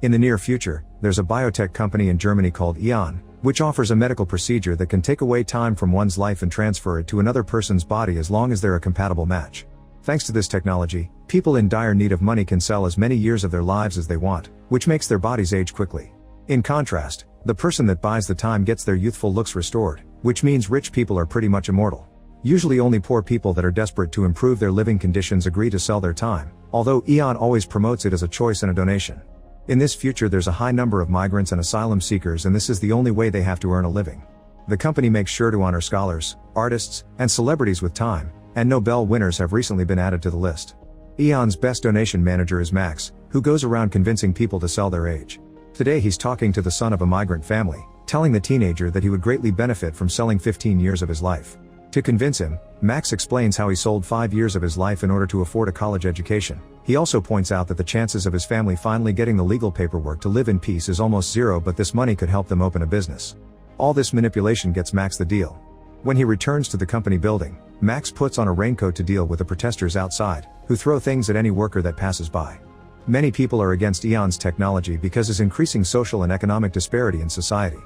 In the near future, there's a biotech company in Germany called Eon, which offers a medical procedure that can take away time from one's life and transfer it to another person's body as long as they're a compatible match. Thanks to this technology, people in dire need of money can sell as many years of their lives as they want, which makes their bodies age quickly. In contrast, the person that buys the time gets their youthful looks restored, which means rich people are pretty much immortal. Usually only poor people that are desperate to improve their living conditions agree to sell their time, although Eon always promotes it as a choice and a donation. In this future there's a high number of migrants and asylum seekers, and this is the only way they have to earn a living. The company makes sure to honor scholars, artists, and celebrities with time, and Nobel winners have recently been added to the list. Eon's best donation manager is Max, who goes around convincing people to sell their age. Today he's talking to the son of a migrant family, telling the teenager that he would greatly benefit from selling 15 years of his life. To convince him, Max explains how he sold 5 years of his life in order to afford a college education. He also points out that the chances of his family finally getting the legal paperwork to live in peace is almost zero, but this money could help them open a business. All this manipulation gets Max the deal. When he returns to the company building, Max puts on a raincoat to deal with the protesters outside, who throw things at any worker that passes by. Many people are against Eon's technology because it's increasing social and economic disparity in society.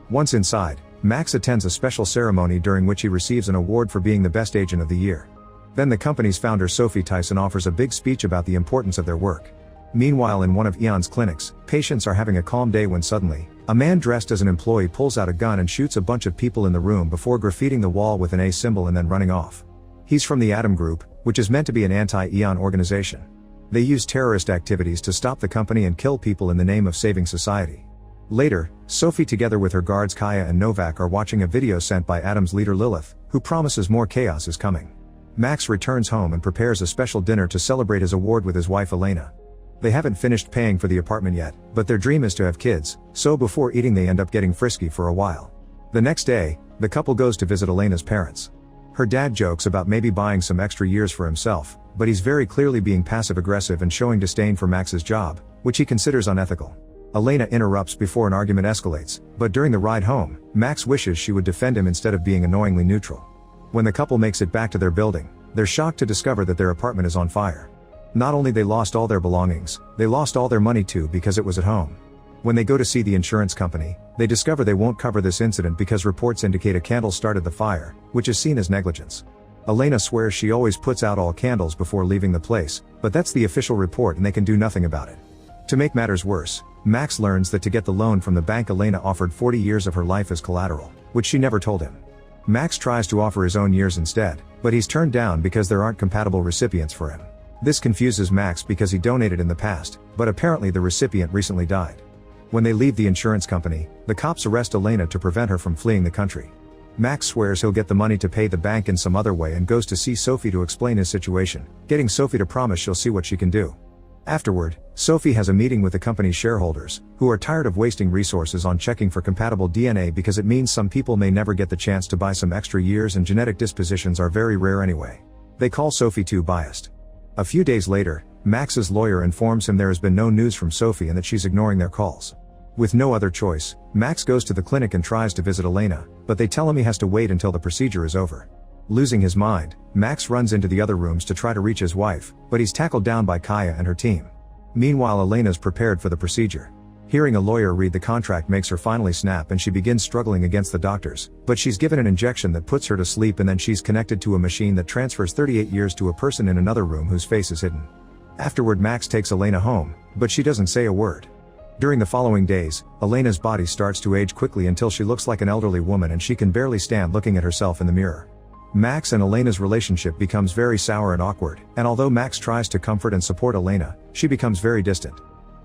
Once inside, Max attends a special ceremony during which he receives an award for being the best agent of the year. Then the company's founder Sophie Tyson offers a big speech about the importance of their work. Meanwhile, in one of Eon's clinics, patients are having a calm day when suddenly, a man dressed as an employee pulls out a gun and shoots a bunch of people in the room before graffitiing the wall with an A symbol and then running off. He's from the Atom Group, which is meant to be an anti-Eon organization. They use terrorist activities to stop the company and kill people in the name of saving society. Later, Sophie together with her guards Kaya and Novak are watching a video sent by Atom's leader Lilith, who promises more chaos is coming. Max returns home and prepares a special dinner to celebrate his award with his wife Elena. They haven't finished paying for the apartment yet, but their dream is to have kids, so before eating they end up getting frisky for a while. The next day, the couple goes to visit Elena's parents. Her dad jokes about maybe buying some extra years for himself, but he's very clearly being passive-aggressive and showing disdain for Max's job, which he considers unethical. Elena interrupts before an argument escalates, but during the ride home, Max wishes she would defend him instead of being annoyingly neutral. When the couple makes it back to their building, they're shocked to discover that their apartment is on fire. Not only they lost all their belongings, they lost all their money too because it was at home. When they go to see the insurance company, they discover they won't cover this incident because reports indicate a candle started the fire, which is seen as negligence. Elena swears she always puts out all candles before leaving the place, but that's the official report and they can do nothing about it. To make matters worse, Max learns that to get the loan from the bank Elena offered 40 years of her life as collateral, which she never told him. Max tries to offer his own years instead, but he's turned down because there aren't compatible recipients for him. This confuses Max because he donated in the past, but apparently the recipient recently died. When they leave the insurance company, the cops arrest Elena to prevent her from fleeing the country. Max swears he'll get the money to pay the bank in some other way and goes to see Sophie to explain his situation, getting Sophie to promise she'll see what she can do. Afterward, Sophie has a meeting with the company's shareholders, who are tired of wasting resources on checking for compatible DNA because it means some people may never get the chance to buy some extra years and genetic dispositions are very rare anyway. They call Sophie too biased. A few days later, Max's lawyer informs him there has been no news from Sophie and that she's ignoring their calls. With no other choice, Max goes to the clinic and tries to visit Elena, but they tell him he has to wait until the procedure is over. Losing his mind, Max runs into the other rooms to try to reach his wife, but he's tackled down by Kaya and her team. Meanwhile, Elena's prepared for the procedure. Hearing a lawyer read the contract makes her finally snap and she begins struggling against the doctors, but she's given an injection that puts her to sleep and then she's connected to a machine that transfers 38 years to a person in another room whose face is hidden. Afterward, Max takes Elena home, but she doesn't say a word. During the following days, Elena's body starts to age quickly until she looks like an elderly woman and she can barely stand looking at herself in the mirror. Max and Elena's relationship becomes very sour and awkward, and although Max tries to comfort and support Elena, she becomes very distant.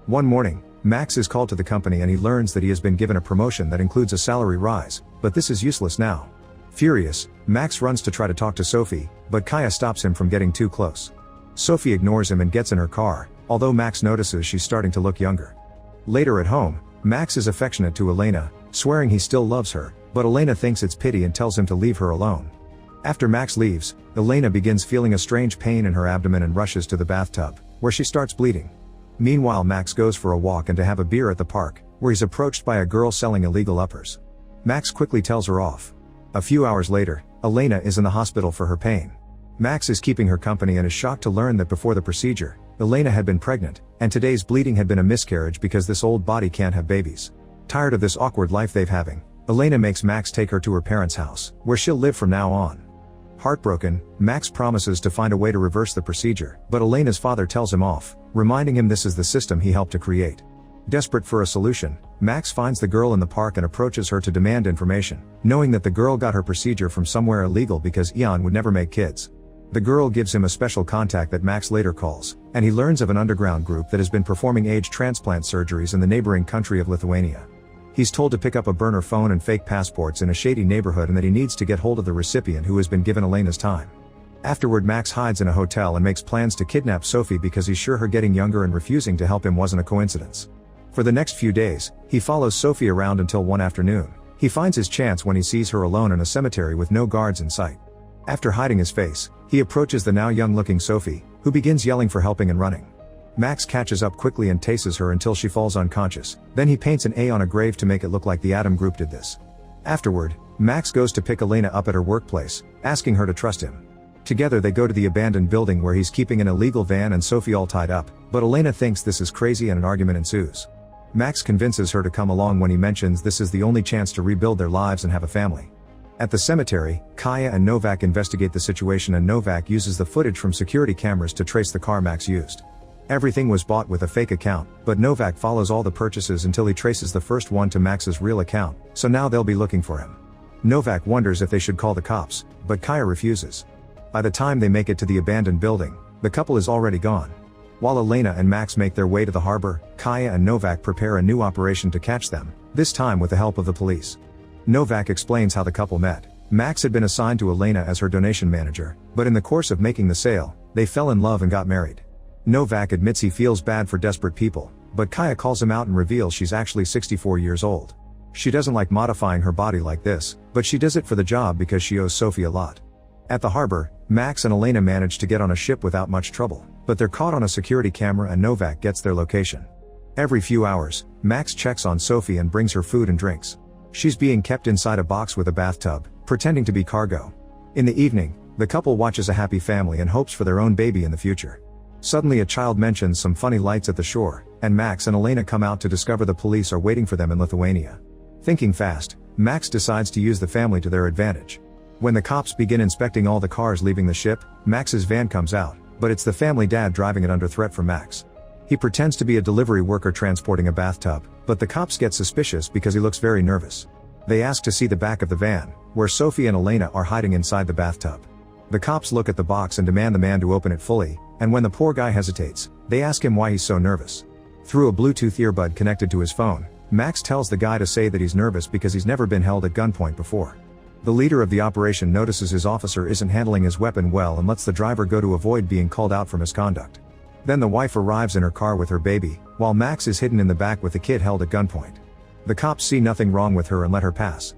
One morning, Max is called to the company and he learns that he has been given a promotion that includes a salary rise, but this is useless now. Furious, Max runs to try to talk to Sophie, but Kaya stops him from getting too close. Sophie ignores him and gets in her car, although Max notices she's starting to look younger. Later at home, Max is affectionate to Elena, swearing he still loves her, but Elena thinks it's pity and tells him to leave her alone. After Max leaves, Elena begins feeling a strange pain in her abdomen and rushes to the bathtub, where she starts bleeding. Meanwhile, Max goes for a walk and to have a beer at the park, where he's approached by a girl selling illegal uppers. Max quickly tells her off. A few hours later, Elena is in the hospital for her pain. Max is keeping her company and is shocked to learn that before the procedure, Elena had been pregnant, and today's bleeding had been a miscarriage because this old body can't have babies. Tired of this awkward life they've having, Elena makes Max take her to her parents' house, where she'll live from now on. Heartbroken, Max promises to find a way to reverse the procedure, but Elena's father tells him off, reminding him this is the system he helped to create. Desperate for a solution, Max finds the girl in the park and approaches her to demand information, knowing that the girl got her procedure from somewhere illegal because Ian would never make kids. The girl gives him a special contact that Max later calls, and he learns of an underground group that has been performing age transplant surgeries in the neighboring country of Lithuania. He's told to pick up a burner phone and fake passports in a shady neighborhood and that he needs to get hold of the recipient who has been given Elena's time. Afterward, Max hides in a hotel and makes plans to kidnap Sophie because he's sure her getting younger and refusing to help him wasn't a coincidence. For the next few days, he follows Sophie around until one afternoon. He finds his chance when he sees her alone in a cemetery with no guards in sight. After hiding his face, he approaches the now young-looking Sophie, who begins yelling for helping and running. Max catches up quickly and tases her until she falls unconscious, then he paints an A on a grave to make it look like the Adam group did this. Afterward, Max goes to pick Elena up at her workplace, asking her to trust him. Together they go to the abandoned building where he's keeping an illegal van and Sophie all tied up, but Elena thinks this is crazy and an argument ensues. Max convinces her to come along when he mentions this is the only chance to rebuild their lives and have a family. At the cemetery, Kaya and Novak investigate the situation and Novak uses the footage from security cameras to trace the car Max used. Everything was bought with a fake account, but Novak follows all the purchases until he traces the first one to Max's real account, so now they'll be looking for him. Novak wonders if they should call the cops, but Kaya refuses. By the time they make it to the abandoned building, the couple is already gone. While Elena and Max make their way to the harbor, Kaya and Novak prepare a new operation to catch them, this time with the help of the police. Novak explains how the couple met. Max had been assigned to Elena as her donation manager, but in the course of making the sale, they fell in love and got married. Novak admits he feels bad for desperate people, but Kaya calls him out and reveals she's actually 64 years old. She doesn't like modifying her body like this, but she does it for the job because she owes Sophie a lot. At the harbor, Max and Elena manage to get on a ship without much trouble, but they're caught on a security camera and Novak gets their location. Every few hours, Max checks on Sophie and brings her food and drinks. She's being kept inside a box with a bathtub, pretending to be cargo. In the evening, the couple watches a happy family and hopes for their own baby in the future. Suddenly a child mentions some funny lights at the shore, and Max and Elena come out to discover the police are waiting for them in Lithuania. Thinking fast, Max decides to use the family to their advantage. When the cops begin inspecting all the cars leaving the ship, Max's van comes out, but it's the family dad driving it under threat from Max. He pretends to be a delivery worker transporting a bathtub, but the cops get suspicious because he looks very nervous. They ask to see the back of the van, where Sophie and Elena are hiding inside the bathtub. The cops look at the box and demand the man to open it fully, and when the poor guy hesitates, they ask him why he's so nervous. Through a Bluetooth earbud connected to his phone, Max tells the guy to say that he's nervous because he's never been held at gunpoint before. The leader of the operation notices his officer isn't handling his weapon well and lets the driver go to avoid being called out for misconduct. Then the wife arrives in her car with her baby, while Max is hidden in the back with the kid held at gunpoint. The cops see nothing wrong with her and let her pass.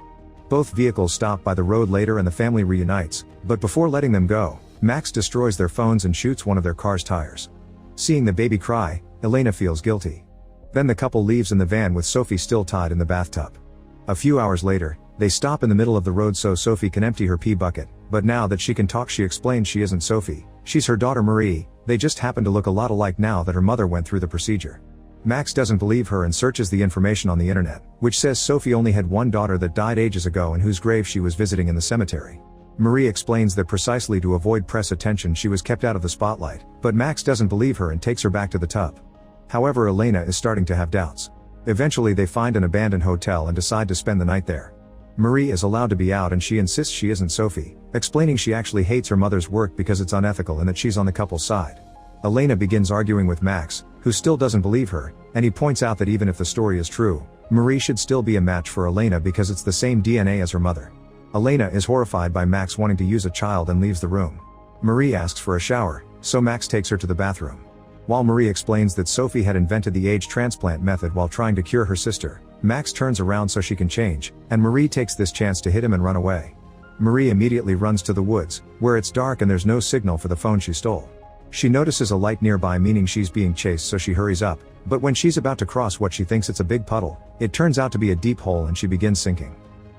Both vehicles stop by the road later and the family reunites, but before letting them go, Max destroys their phones and shoots one of their car's tires. Seeing the baby cry, Elena feels guilty. Then the couple leaves in the van with Sophie still tied in the bathtub. A few hours later, they stop in the middle of the road so Sophie can empty her pee bucket, but now that she can talk she explains she isn't Sophie, she's her daughter Marie, they just happen to look a lot alike now that her mother went through the procedure. Max doesn't believe her and searches the information on the internet, which says Sophie only had one daughter that died ages ago and whose grave she was visiting in the cemetery. Marie explains that precisely to avoid press attention she was kept out of the spotlight, but Max doesn't believe her and takes her back to the tub. However, Elena is starting to have doubts. Eventually they find an abandoned hotel and decide to spend the night there. Marie is allowed to be out and she insists she isn't Sophie, explaining she actually hates her mother's work because it's unethical and that she's on the couple's side. Elena begins arguing with Max, who still doesn't believe her, and he points out that even if the story is true, Marie should still be a match for Elena because it's the same DNA as her mother. Elena is horrified by Max wanting to use a child and leaves the room. Marie asks for a shower, so Max takes her to the bathroom. While Marie explains that Sophie had invented the age transplant method while trying to cure her sister, Max turns around so she can change, and Marie takes this chance to hit him and run away. Marie immediately runs to the woods, where it's dark and there's no signal for the phone she stole. She notices a light nearby meaning she's being chased so she hurries up, but when she's about to cross what she thinks it's a big puddle, it turns out to be a deep hole and she begins sinking.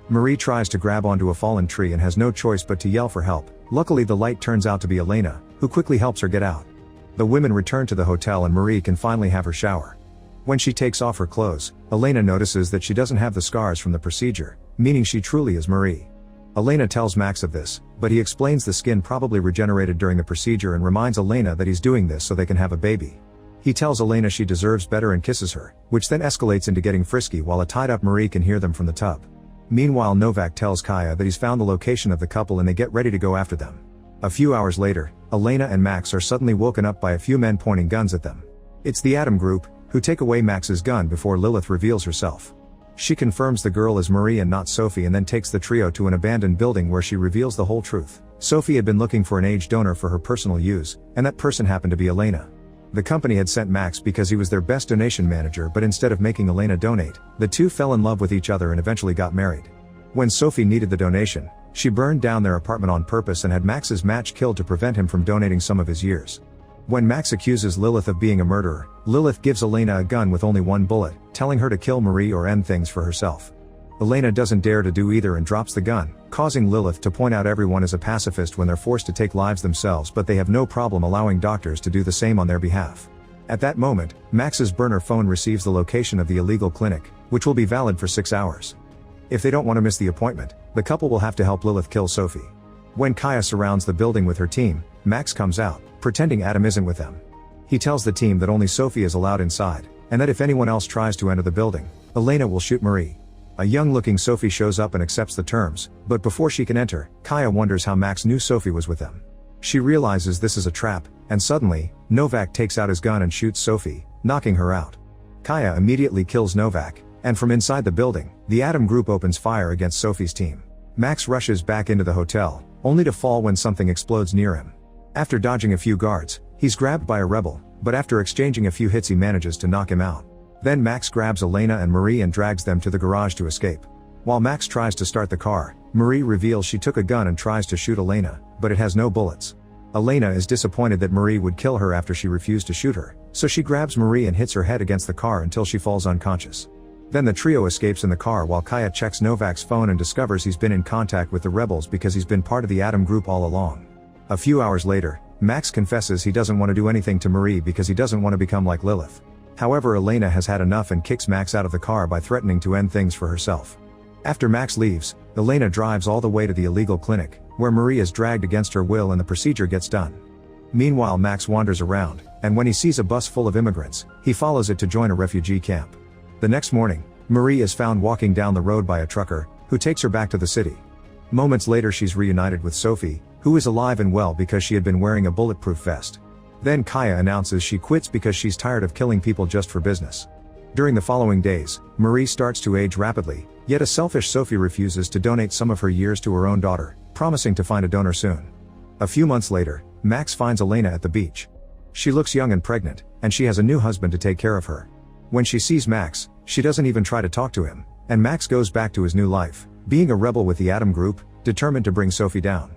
Marie tries to grab onto a fallen tree and has no choice but to yell for help. Luckily the light turns out to be Elena, who quickly helps her get out. The women return to the hotel and Marie can finally have her shower. When she takes off her clothes, Elena notices that she doesn't have the scars from the procedure, meaning she truly is Marie. Elena tells Max of this, but he explains the skin probably regenerated during the procedure and reminds Elena that he's doing this so they can have a baby. He tells Elena she deserves better and kisses her, which then escalates into getting frisky while a tied-up Marie can hear them from the tub. Meanwhile, Novak tells Kaya that he's found the location of the couple and they get ready to go after them. A few hours later, Elena and Max are suddenly woken up by a few men pointing guns at them. It's the Atom Group, who take away Max's gun before Lilith reveals herself. She confirms the girl is Marie and not Sophie and then takes the trio to an abandoned building where she reveals the whole truth. Sophie had been looking for an age donor for her personal use, and that person happened to be Elena. The company had sent Max because he was their best donation manager, but instead of making Elena donate, the two fell in love with each other and eventually got married. When Sophie needed the donation, she burned down their apartment on purpose and had Max's match killed to prevent him from donating some of his years. When Max accuses Lilith of being a murderer, Lilith gives Elena a gun with only one bullet, telling her to kill Marie or end things for herself. Elena doesn't dare to do either and drops the gun, causing Lilith to point out everyone is a pacifist when they're forced to take lives themselves, but they have no problem allowing doctors to do the same on their behalf. At that moment, Max's burner phone receives the location of the illegal clinic, which will be valid for 6 hours. If they don't want to miss the appointment, the couple will have to help Lilith kill Sophie. When Kaya surrounds the building with her team, Max comes out, pretending Adam isn't with them. He tells the team that only Sophie is allowed inside, and that if anyone else tries to enter the building, Elena will shoot Marie. A young-looking Sophie shows up and accepts the terms, but before she can enter, Kaya wonders how Max knew Sophie was with them. She realizes this is a trap, and suddenly, Novak takes out his gun and shoots Sophie, knocking her out. Kaya immediately kills Novak, and from inside the building, the Atom Group opens fire against Sophie's team. Max rushes back into the hotel, only to fall when something explodes near him. After dodging a few guards, he's grabbed by a rebel, but after exchanging a few hits he manages to knock him out. Then Max grabs Elena and Marie and drags them to the garage to escape. While Max tries to start the car, Marie reveals she took a gun and tries to shoot Elena, but it has no bullets. Elena is disappointed that Marie would kill her after she refused to shoot her, so she grabs Marie and hits her head against the car until she falls unconscious. Then the trio escapes in the car while Kaya checks Novak's phone and discovers he's been in contact with the rebels because he's been part of the Atom Group all along. A few hours later, Max confesses he doesn't want to do anything to Marie because he doesn't want to become like Lilith. However, Elena has had enough and kicks Max out of the car by threatening to end things for herself. After Max leaves, Elena drives all the way to the illegal clinic, where Marie is dragged against her will and the procedure gets done. Meanwhile, Max wanders around, and when he sees a bus full of immigrants, he follows it to join a refugee camp. The next morning, Marie is found walking down the road by a trucker, who takes her back to the city. Moments later, she's reunited with Sophie, who is alive and well because she had been wearing a bulletproof vest. Then Kaya announces she quits because she's tired of killing people just for business. During the following days, Marie starts to age rapidly, yet a selfish Sophie refuses to donate some of her years to her own daughter, promising to find a donor soon. A few months later, Max finds Elena at the beach. She looks young and pregnant, and she has a new husband to take care of her. When she sees Max, she doesn't even try to talk to him, and Max goes back to his new life, being a rebel with the Atom Group, determined to bring Sophie down.